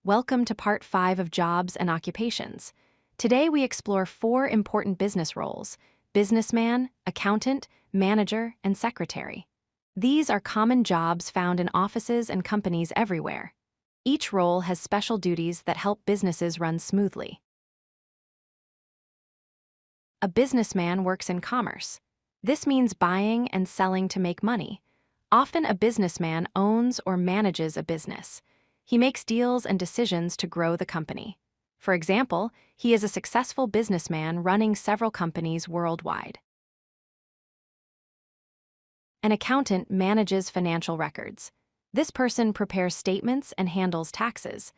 Welcome to part 5 of Jobs and Occupations. Today we explore 4 important business roles: businessman, accountant, manager, and secretary. These are common jobs found in offices and companies everywhere. Each role has special duties that help businesses run smoothly. A businessman works in commerce. This means buying and selling to make money. Often a businessman owns or manages a business. He makes deals and decisions to grow the company. For example, he is a successful businessman running several companies worldwide. An accountant manages financial records. This person prepares statements and handles taxes.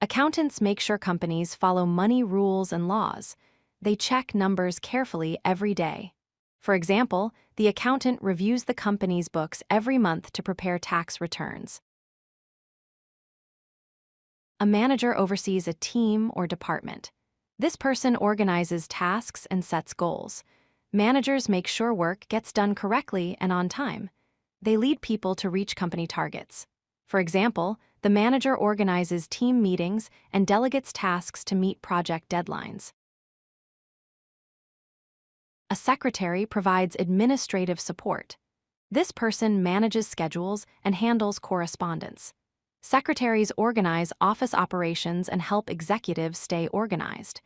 Accountants make sure companies follow money rules and laws. They check numbers carefully every day. For example, the accountant reviews the company's books every month to prepare tax returns. A manager oversees a team or department. This person organizes tasks and sets goals. Managers make sure work gets done correctly and on time. They lead people to reach company targets. For example, the manager organizes team meetings and delegates tasks to meet project deadlines. A secretary provides administrative support. This person manages schedules and handles correspondence. Secretaries organize office operations and help executives stay organized.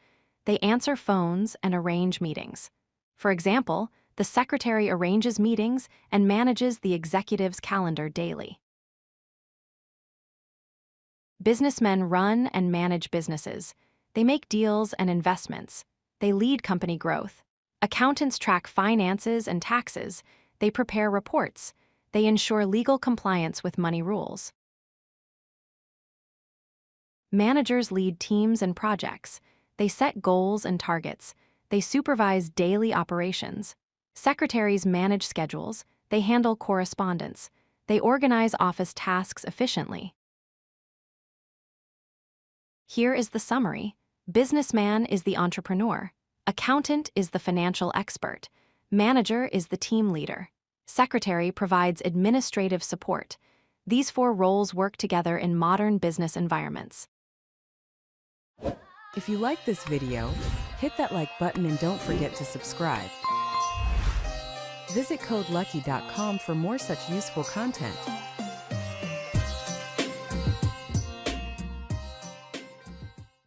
They answer phones and arrange meetings. For example, the secretary arranges meetings and manages the executive's calendar daily. Businessmen run and manage businesses. They make deals and investments. They lead company growth. Accountants track finances and taxes. They prepare reports. They ensure legal compliance with money rules. Managers lead teams and projects. They set goals and targets. They supervise daily operations. Secretaries manage schedules. They handle correspondence. They organize office tasks efficiently. Here is the summary. Businessman is the entrepreneur. Accountant is the financial expert. Manager is the team leader. Secretary provides administrative support. These 4 roles work together in modern business environments. If you like this video, hit that like button and don't forget to subscribe. Visit CodeLucky.com for more such useful content.